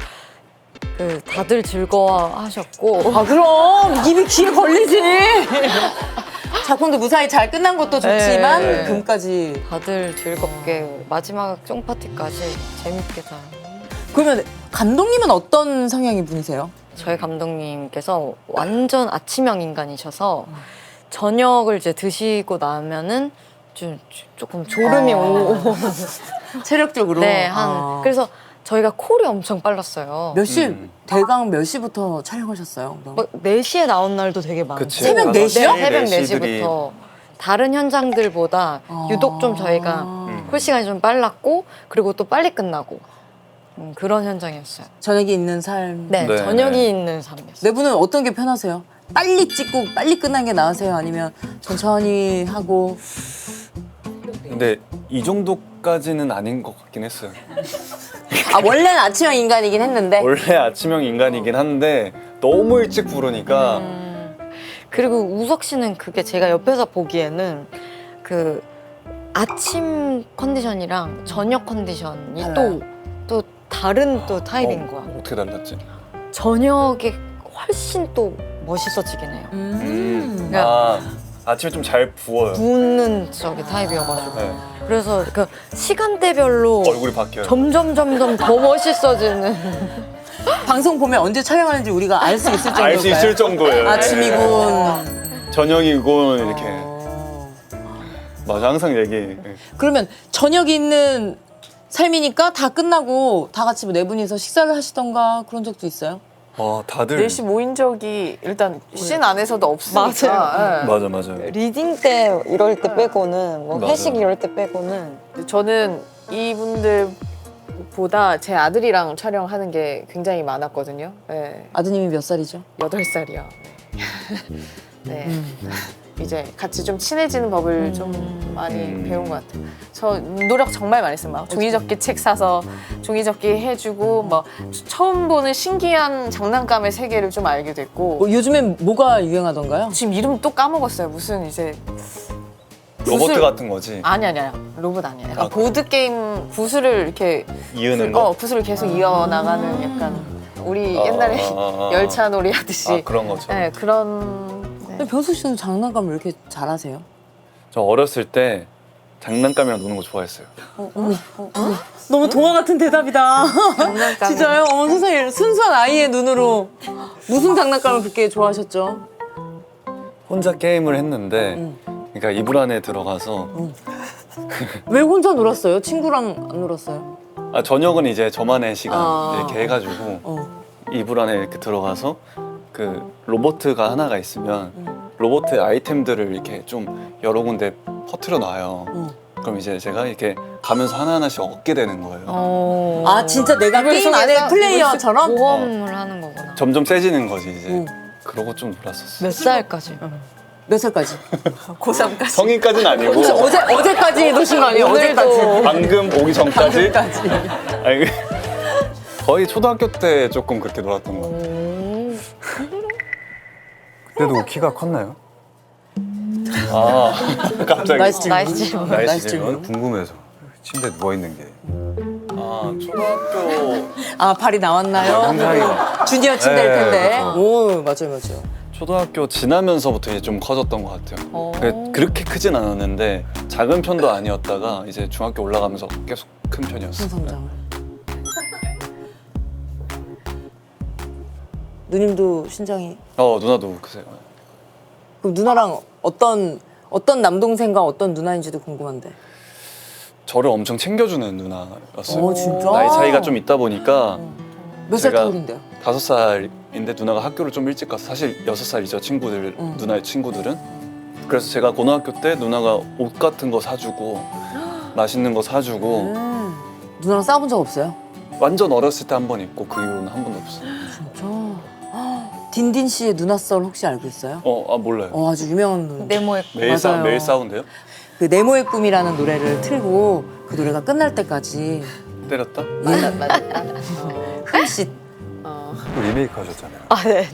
그 다들 즐거워하셨고 아 그럼 입이 귀에 걸리지. 작품도 무사히 잘 끝난 것도 좋지만 네. 금까지. 다들 즐겁게 마지막 쫑파티까지 재밌게 다. 그러면 감독님은 어떤 성향의 분이세요? 저희 감독님께서 완전 아침형 인간이셔서 저녁을 이제 드시고 나면은 조금 졸음이 오고 체력적으로? 네, 아. 그래서 저희가 콜이 엄청 빨랐어요. 몇 시, 대강 몇 시부터 촬영하셨어요? 그럼? 4시에 나온 날도 되게 많고 그치. 새벽 맞아. 4시요? 네, 새벽 네, 4시부터 다른 현장들보다 유독 좀 저희가 콜 시간이 좀 빨랐고 그리고 또 빨리 끝나고 그런 현장이었어요. 저녁이 있는 삶. 네, 네. 저녁이 있는 삶이었어요. 네 분은 어떤 게 편하세요? 빨리 찍고 빨리 끝난 게 나으세요? 아니면 천천히 하고? 근데 이 정도까지는 아닌 것 같긴 했어요. 아 원래는 아침형 인간이긴 했는데. 원래 아침형 인간이긴 한데 너무 일찍 부르니까 그리고 우석 씨는 그게 제가 옆에서 보기에는 그 아침 컨디션이랑 저녁 컨디션이 달라요? 또 다른 또 타입인 거야. 어떻게 달랐지? 저녁에 훨씬 또 멋있어지긴 해요. 아침에 좀 잘 부어요. 붓는 저기 타입이어가지고. 네. 그래서 그 시간대별로 얼굴이 바뀌어요. 점점 더 멋있어지는. 방송 보면 언제 촬영하는지 우리가 알 수 있을 정도일까요? 알 수 있을 정도예요. 아침이군. 네. 저녁이군 이렇게. 맞아, 항상 얘기. 그러면 저녁이 있는 삶이니까 다 끝나고 다 같이 네 분이서 식사를 하시던가 그런 적도 있어요? 다들 4시 모인 적이 일단 씬 안에서도 없으니까. 예. 맞아. 리딩 때 이럴 때 빼고는 뭐 맞아요. 회식 이럴 때 빼고는 저는 이분들보다 제 아들이랑 촬영하는 게 굉장히 많았거든요. 네. 아드님이 몇 살이죠? 8살이요. 네. 이제 같이 좀 친해지는 법을 좀 많이 배운 것 같아요. 저 노력 정말 많이 했어요. 막 종이접기 책 사서 종이접기 해주고 뭐 처음 보는 신기한 장난감의 세계를 좀 알게 됐고 요즘엔 뭐가 유행하던가요? 지금 이름 또 까먹었어요. 무슨 이제 로봇 구슬. 같은 거지. 아니야 로봇 아니야. 약간 아, 보드 게임 구슬을 이렇게 이으는 거. 구슬을 계속 이어나가는 약간 우리 옛날에 열차 놀이 하듯이 그런 거죠. 네, 그런. 네. 근데 병수 씨는 장난감을 왜 이렇게 잘하세요? 저 어렸을 때 장난감이랑 노는 거 좋아했어요. 너무 동화 같은 대답이다. 장난감. 진짜요? 어머 세상에 순수한 아이의 눈으로 무슨 장난감을 그렇게 좋아하셨죠? 혼자 게임을 했는데, 그러니까 이불 안에 들어가서 왜 혼자 놀았어요? 친구랑 안 놀았어요? 저녁은 이제 저만의 시간 아. 이렇게 해가지고 이불 안에 이렇게 들어가서 그 로보트가 하나가 있으면 로보트 아이템들을 이렇게 좀 여러 군데 퍼뜨려 놔요. 그럼 이제 제가 이렇게 가면서 하나하나씩 얻게 되는 거예요. 아 진짜 내가 게임 안에 플레이어처럼? 모험을 하는 거구나. 점점 세지는 거지 이제. 그러고 좀 놀았었어. 몇 살까지? 몇 살까지? 고3까지. 성인까지는 아니고 혹시 어제까지 노신 거 아니에요? 오늘도. 어제까지. 방금 오기 전까지. 까지. 아니, 거의 초등학교 때 조금 그렇게 놀았던 것 같아요. 그때도 키가 컸나요? 갑자기. 나이스 질문. 나이스 질문. 나이스 질문. 궁금해서 침대에 누워 있는 게 초등학교 아 발이 나왔나요? 상상이가 주니어 침대일 네, 텐데. 그렇죠. 오 맞아요. 초등학교 지나면서부터 이제 좀 커졌던 것 같아요. 그렇게 크진 않았는데 작은 편도 아니었다가 이제 중학교 올라가면서 계속 큰 편이었어요. 성장을. 누님도 신장이. 누나도 크세요. 그럼 누나랑 어떤 남동생과 어떤 누나인지도 궁금한데. 저를 엄청 챙겨주는 누나였어요. 오, 진짜? 나이 차이가 좀 있다 보니까 몇 살 제가- 터울인데요? 5살인데 누나가 학교를 좀 일찍 가서 사실 6살이죠 친구들 누나의 친구들은. 그래서 제가 고등학교 때 누나가 옷 같은 거 사주고 맛있는 거 사주고 누나랑 싸워본 적 없어요? 완전 어렸을 때 한 번 있고 그 이후로는 한 번도 없어요. 진짜? 딘딘 씨의 누나 썰 혹시 알고 있어요? 몰라요. 아주 유명한 누나. 네모의 맞아요. 매일 싸운대요? 그 네모의 꿈이라는 노래를 틀고 그 노래가 끝날 때까지 때렸다? 맞아. 흠씨 또 리메이크 하셨잖아요. 아, 네네.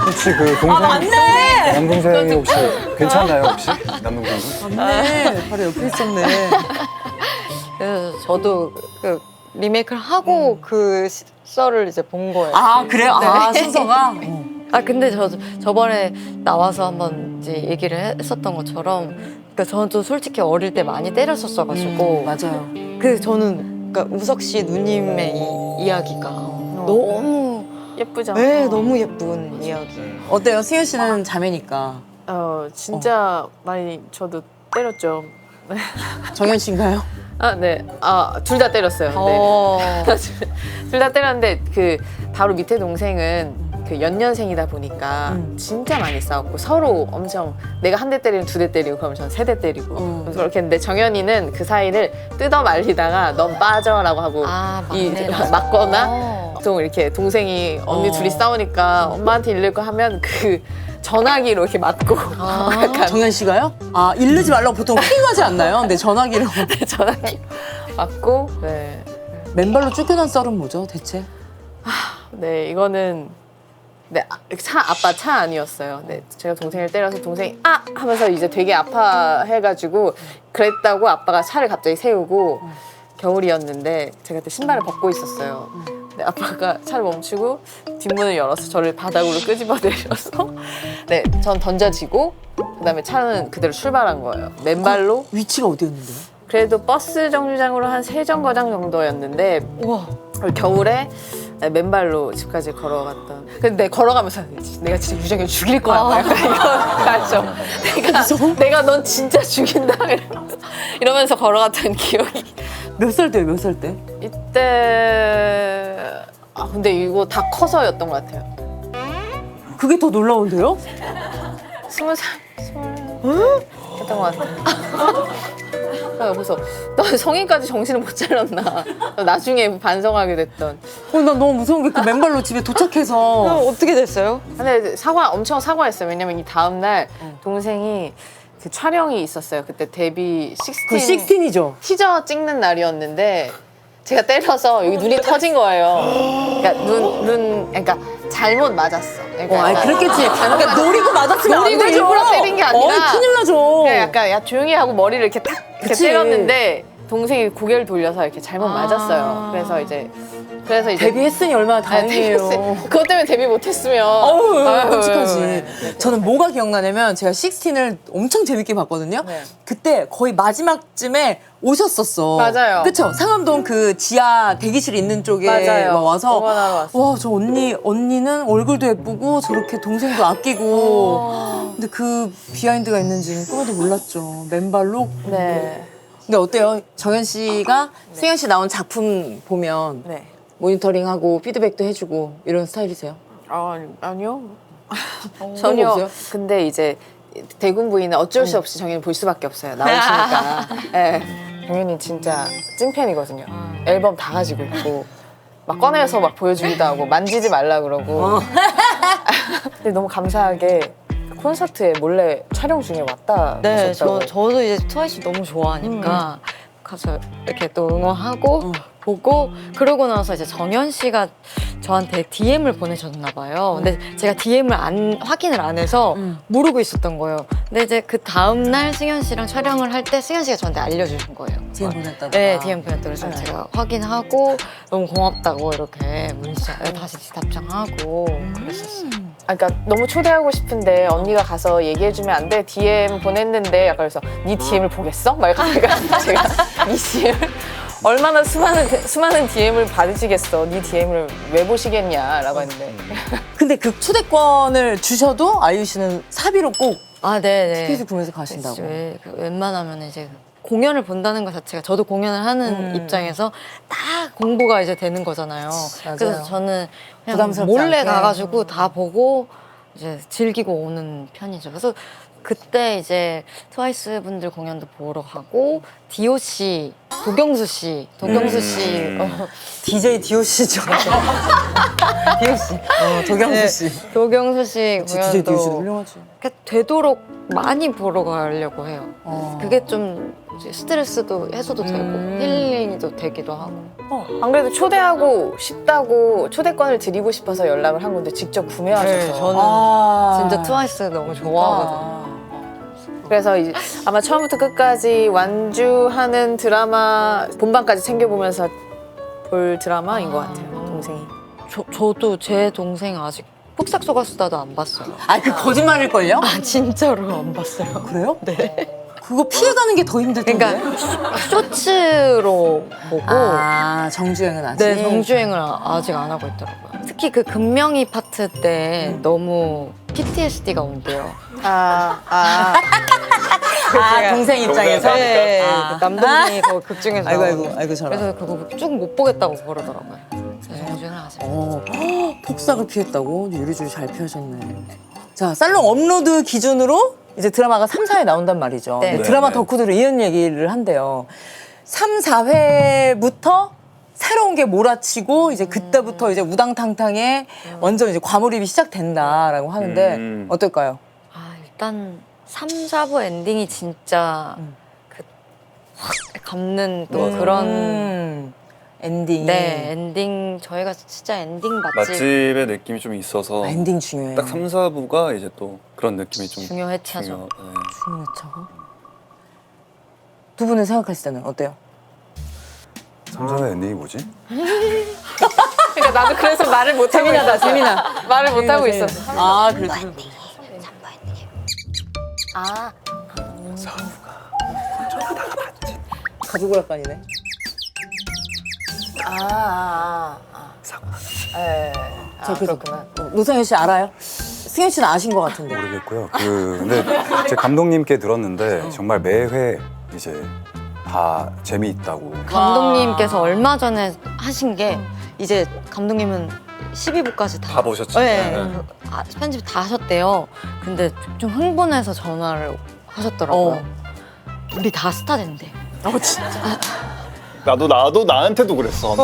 혹시 그 동생 남동생이 혹시 괜찮나요 혹시 남동생분? 맞네. 바로 옆에 있었네. 그래서 저도 그 리메이크를 하고 그 썰을 이제 본 거예요. 아 그래요? 아 네. 순서가? 근데 저번에 나와서 한번 이제 얘기를 했었던 것처럼, 그러니까 저도 솔직히 어릴 때 많이 때렸었어가지고, 맞아요. 그 저는 그러니까 우석 씨 누님의 이 이야기가 너무 예쁘죠? 네, 너무 예쁜 이야기. 어때요? 승현 씨는 자매니까. 진짜 많이 저도 때렸죠. 정현 씨인가요? 네. 둘 다 때렸어요. 네. 둘 다 때렸는데 그 바로 밑에 동생은 그 연년생이다 보니까 진짜 많이 싸웠고 서로 엄청 내가 한 대 때리면 2대 때리고 그러면 전 3대 때리고 그렇게 했는데 정연이는 그 사이를 뜯어 말리다가 넌 빠져라고 하고 맞거나 보통 이렇게 동생이 언니 둘이 싸우니까 엄마한테 일릴 거 하면 그 전화기로 이렇게 맞고 약간 정현 씨가요? 이르지 말라고 보통 핑하지 않나요? 근데 전화기로. 전화기 맞고 네. 맨발로 쫓겨난 썰은 뭐죠, 대체? 네, 이거는 아빠 차 아니었어요. 네, 제가 동생을 때려서 동생이 아 하면서 이제 되게 아파해가지고 그랬다고 아빠가 차를 갑자기 세우고 겨울이었는데 제가 그때 신발을 벗고 있었어요. 네, 아빠가 차를 멈추고 뒷문을 열어서 저를 바닥으로 끄집어 내려서 네, 전 던져지고 그다음에 차는 그대로 출발한 거예요. 맨발로. 위치가 어디였는데요? 그래도 버스 정류장으로 한 3정거장 정도였는데 우와. 겨울에 맨발로 집까지 걸어갔던. 근데 걸어가면서 내가 진짜 유정이 죽일 거야. 막 약간 이거 맞죠? 내가 넌 진짜 죽인다. 이러면서 걸어갔던 기억이. 몇 살 때요, 몇 살 때? 이때 근데 이거 다 커서였던 것 같아요. 그게 더 놀라운데요? 20살, 했던 것 같아요. 그래서 너 성인까지 정신을 못 차렸나. 나중에 반성하게 됐던. 나 너무 무서운 게 그 맨발로 집에 도착해서 어떻게 됐어요? 근데 엄청 사과했어요. 왜냐면 이 다음 날 동생이 그 촬영이 있었어요. 그때 데뷔 16. 그 16이죠? 티저 찍는 날이었는데 제가 때려서 여기 눈이 터진 거예요. 그러니까 그러니까 잘못 맞았어. 그러니까 그랬겠지. 그러니까 노리고 맞았으면 안 노리고 되죠. 일부러 때린 게 아니라 큰일 나죠. 그냥 약간 야 조용히 하고 머리를 이렇게 탁 이렇게 그치. 때렸는데 동생이 고개를 돌려서 이렇게 잘못 맞았어요. 그래서 이제 데뷔했으니 얼마나 다행이에요. 그것 때문에 데뷔 못했으면 어우, 끔찍하지. 네. 저는 뭐가 기억나냐면 제가 16을 엄청 재밌게 봤거든요. 네. 그때 거의 마지막쯤에 오셨었어. 맞아요. 그쵸? 상암동 그 지하 대기실 있는 쪽에 맞아요. 막 와서 응원하러 왔어요. 와, 저 언니는 얼굴도 예쁘고 저렇게 동생도 아끼고 근데 그 비하인드가 있는지는 꿈에도 몰랐죠. 맨발로. 네. 근데 어때요? 정현 씨가 승현 씨 나온 작품 보면 네. 모니터링하고 피드백도 해주고 이런 스타일이세요? 아니요. 그런 거 전혀. 없어요? 근데 이제 대군 부인은 어쩔 수 없이 정현이 볼 수밖에 없어요. 나오시니까. 네. 정현이 진짜 찐팬이거든요. 앨범 다 가지고 있고 막 꺼내서 막 보여주기도 하고 만지지 말라 그러고. 근데 너무 감사하게 콘서트에 몰래 촬영 중에 왔다. 네, 하셨다고. 저도 이제 트와이스 너무 좋아하니까 가서 이렇게 또 응원하고 보고 그러고 나서 이제 정현 씨가 저한테 DM을 보내셨나 봐요. 근데 제가 DM을 확인을 안 해서 모르고 있었던 거예요. 근데 이제 그 다음 날 승현 씨랑 촬영을 할 때 승현 씨가 저한테 알려주신 거예요. DM 보냈다고? 네, DM 보냈다고 그래서 제가 확인하고 너무 고맙다고 이렇게 문자 다시 답장하고 그랬었어요. 그러니까 너무 초대하고 싶은데 언니가 가서 얘기해주면 안 돼? DM 보냈는데 약간 그래서 네 DM을 보겠어? 막 그러니까 제가 네 DM을 얼마나 수많은 DM을 받으시겠어? 네 DM을 왜 보시겠냐라고 했는데 근데 그 초대권을 주셔도 아이유 씨는 사비로 꼭 아, 네네. 티켓을 구매해서 가신다고. 웬만하면 이제 공연을 본다는 것 자체가 저도 공연을 하는 입장에서 다 공부가 이제 되는 거잖아요. 맞아요. 그래서 저는 그냥 부담스럽지 몰래 않게. 가가지고 다 보고 이제 즐기고 오는 편이죠. 그래서 그때 이제 트와이스 분들 공연도 보러 가고 DOC 도경수 씨 DJ DOC죠. DOC. 도경수 씨. 도경수 씨 DJ DOC도 공연도 훌륭하지. 이렇게 되도록 많이 보러 가려고 해요. 어. 그게 좀 이제 스트레스도 해소도 되고 힐링도 되기도 하고. 안 그래도 초대하고 싶다고 초대권을 드리고 싶어서 연락을 한 건데 직접 구매하셔서 네, 저는 진짜 트와이스 너무 좋아하거든요. 그래서 이제 아마 처음부터 끝까지 완주하는 드라마 본방까지 챙겨보면서 볼 드라마인 것 같아요. 동생이. 저도 제 동생 아직 흑색 소가수다도 안 봤어요. 그 거짓말일걸요? 아 진짜로 안 봤어요. 그래요? 네. 그거 피해가는 게 더 힘들 텐데. 그러니까 쇼츠로 보고 정주행은 아직. 네 정주행을 아직 안 하고 있더라고요. 특히 그 금명이 파트 때 너무 PTSD가 온대요. 동생 입장에서. 네, 아. 그 남동생이 그 극중에서 아이고 저런. 그래서 그거 쭉 못 보겠다고 그러더라고요. 정주행을 아직. 폭삭을 피했다고? 요리조리 잘 피하셨네. 자, 살롱 업로드 기준으로 이제 드라마가 3, 4회 나온단 말이죠. 네. 근데 드라마 덕후들은 이런 얘기를 한대요. 3, 4회부터 새로운 게 몰아치고 이제 그때부터 이제 우당탕탕에 완전 이제 과몰입이 시작된다라고 하는데 어떨까요? 일단 3, 4부 엔딩이 진짜 그 확 감는 또 그런 엔딩. 네, 엔딩 저희가 진짜 엔딩 맛집 맛집의 느낌이 좀 있어서 아, 엔딩 중요해요. 딱 3, 4부가 이제 또 그런 느낌이 좀 중요했죠. 네. 중요하죠. 두 분은 생각하실 때는 어때요? 3사의 엔딩이 뭐지? 그러니까 나도 그래서 말을 못 하고 있었어. 재민아. 말을 못 하고 있었어. 아, 그래서. 아, 가족 오락관이네. 예. 자, 그래서 노성현 씨 알아요? 승현 씨는 아신 것 같은데. 모르겠고요. 근데 제 감독님께 들었는데 정말 매회 이제 다 재미있다고. 감독님께서 얼마 전에 하신 게 이제 감독님은 12부까지 다 보셨죠? 네. 네. 편집 다 하셨대요. 근데 좀 흥분해서 전화를 하셨더라고요. 우리 다 스타 된대. 나도 나한테도 그랬어.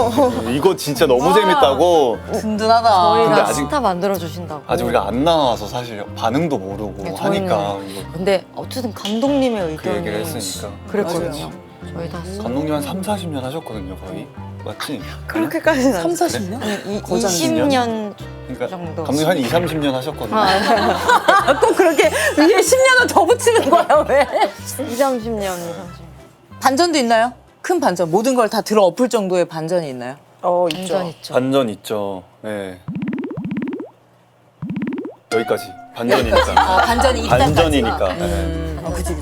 이거 진짜 너무 재밌다고. 든든하다. 저희가 근데 아직- 스타 만들어 주신다고. 아직 우리가 안 나와서 사실 반응도 모르고 네, 하니까 근데 어쨌든 감독님의 그 얘기를 의견이 했으니까. 그랬거든요. 저희 다 감독님 한 3, 40년 하셨거든요, 거의. 맞지? 그렇게까지는 3, 40년? 20년 그러니까 정도. 감독님 한 2, 30년 하셨거든요. 꼭 그렇게 위에 10년을 더 붙이는 거야, 왜? 20, 30년. 반전도 있나요? 큰 반전. 모든 걸 다 들어 엎을 정도의 반전이 있나요? 완전 있죠. 반전 있죠. 네. 여기까지. 반전이니까. 반전이 있다까지. 반전이니까. 네. 그치.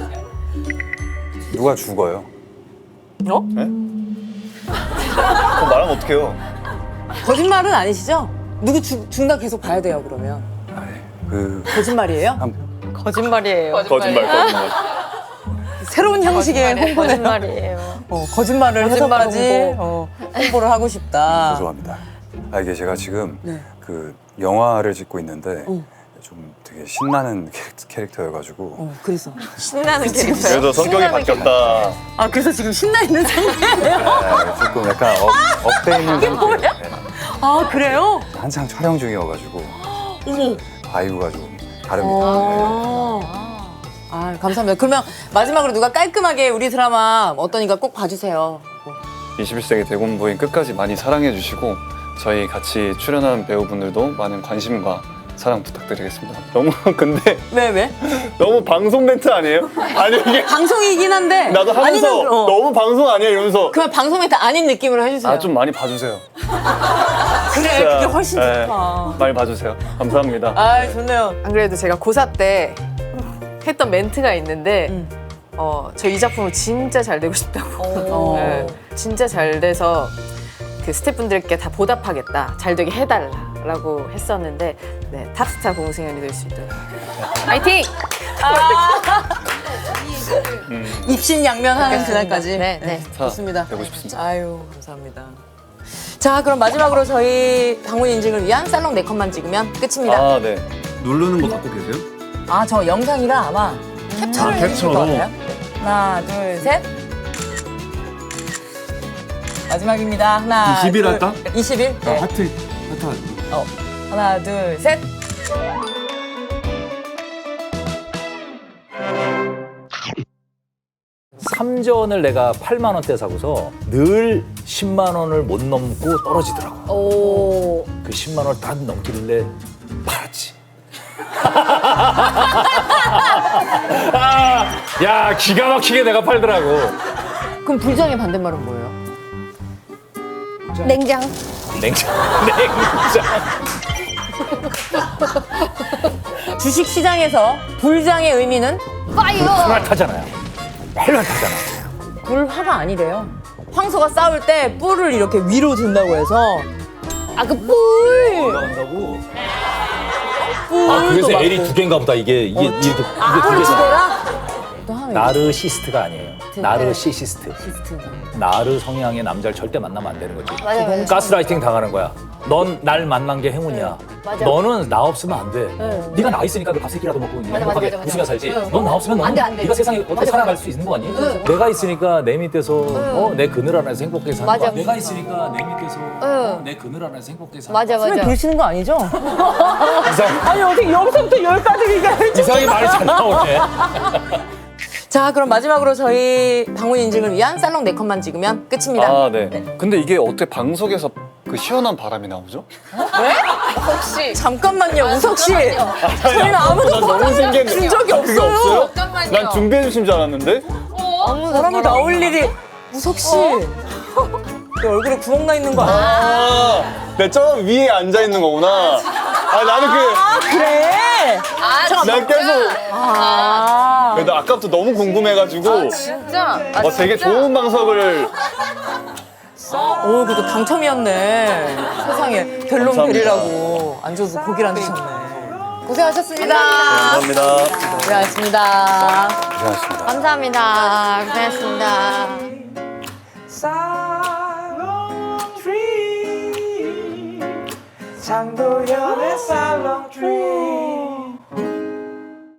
누가 죽어요? 그럼 말하면 어떡해요? 거짓말은 아니시죠? 누구 죽나 계속 봐야 돼요, 그러면. 거짓말이에요? 거짓말이에요. 거짓말. 새로운 형식의 홍보네요. 거짓말이에요. 거짓말을 거짓말 해서까지 홍보를 하고 싶다. 죄송합니다. 이게 제가 지금 네. 그 영화를 찍고 있는데 좀 되게 신나는 캐릭터여가지고 그래서. 신나는 캐릭터. 그래서 성격이 바뀌었다. 아, 그래서 지금 신나 있는 상태예요? 조금 약간 업돼 있는 상태. 네. 아, 그래요? 한창 촬영 중이어가지고 어머. 바이브가 좀 다릅니다. 네. 아, 감사합니다. 그러면 마지막으로 누가 깔끔하게 우리 드라마 어떠니까 꼭 봐주세요. 21세기 대공부인 끝까지 많이 사랑해 주시고 저희 같이 출연한 배우분들도 많은 관심과 사랑 부탁드리겠습니다. 너무 근데 왜? 너무 방송 멘트 아니에요? 아니 이게 방송이긴 한데. 나도 하면서 아니면, 너무 방송 아니야 이러면서 그러면 방송 멘트 아닌 느낌으로 해주세요. 좀 많이 봐주세요. 그래, 진짜, 그게 훨씬 네, 좋다. 많이 봐주세요. 감사합니다. 아, 좋네요. 안 그래도 제가 고사 때 했던 멘트가 있는데 저 이 작품을 진짜 잘 되고 싶다고. 네, 진짜 잘 돼서 그 스태프분들께 다 보답하겠다. 잘 되게 해달라고 했었는데 네, 탑스타 공승현이 될 수 있도록 파이팅! 입신양면하는 그날까지. 네. 좋습니다. 되고 싶습니다. 아유, 감사합니다. 자, 그럼 마지막으로 저희 방문 인증을 위한 살롱 4컷만 찍으면 끝입니다. 아 네. 누르는 거 갖고 계세요? 아, 저 영상이라 아마 캡처를 해주실 것 같아요. 하나, 둘, 셋. 마지막입니다. 하나, 20일 둘, 할까? 20일? 네. 하트. 하나, 둘, 셋. 삼전을 내가 8만 원대 사고서 늘 10만 원을 못 넘고 떨어지더라고. 그 10만 원을 딱 넘기길래 팔았지. 야, 기가 막히게 내가 팔더라고. 그럼 불장의 반대말은 뭐예요? 냉장. 냉장. 주식 시장에서 불장의 의미는 스마트하잖아요. 헬멧하잖아. 불화가 아니래요. 황소가 싸울 때 뿔을 이렇게 위로 든다고 해서 그 뿔! 올라간다고. 뿔도 그래서 맞고. L이 두 개인가 보다. 이게 두 뿔 두 개잖아. 개라? 또 하나 나르시스트가 아니에요. 나르시시스트. 시스트. 나르 성향의 남자를 절대 만나면 안 되는 거지. 가스라이팅 당하는 거야. 넌 날 만난 게 행운이야. 너는 나 없으면 안 돼. 네가 나 있으니까 그 밥새끼라도 먹고 행복하게 웃으며 살지. 넌 나 없으면 너는 네가 세상에 어떻게 살아갈 수 있는 거 아니? 내가 있으니까 내 밑에서 내 그늘 안에서 행복하게 사는 거야. 내가 있으니까 내 밑에서 내 그늘 안에서 행복하게 사는 거야. 손을 부르시는 거 아니죠? 이상, 아니, 어떻게 여기서부터 열까지 얘기하지? 이상하게 말이 잘 나오네. 자, 그럼 마지막으로 저희 방문 인증을 위한 살롱 4컷만 찍으면 끝입니다. 아, 네. 근데 이게 어떻게 방석에서 그 시원한 바람이 나오죠? 혹시 잠깐만요, 우석 씨. 저희는 아무도 나 너무 바람이 신기했는데. 준 적이 그게 없어요? 잠깐만요. 난 준비해 주신 줄 알았는데. 바람이 나올 일이. 우석 씨. 내 얼굴에 구멍 나 있는 거 아니야? 아, 내 저 위에 앉아 있는 거구나. 아, 나는 그래. 난 계속. 아. 나 아까부터 너무 궁금해가지고. 진짜 되게 좋은 방석을. 오, 그것도 당첨이었네. 세상에. 델롬 감사합니다. 벨이라고 안 줘도 고기를 안 드셨네. 고생하셨습니다. 감사합니다. 고생하셨습니다. 고생하셨습니다. 감사합니다. 고생하셨습니다. 장도연의 살롱 트리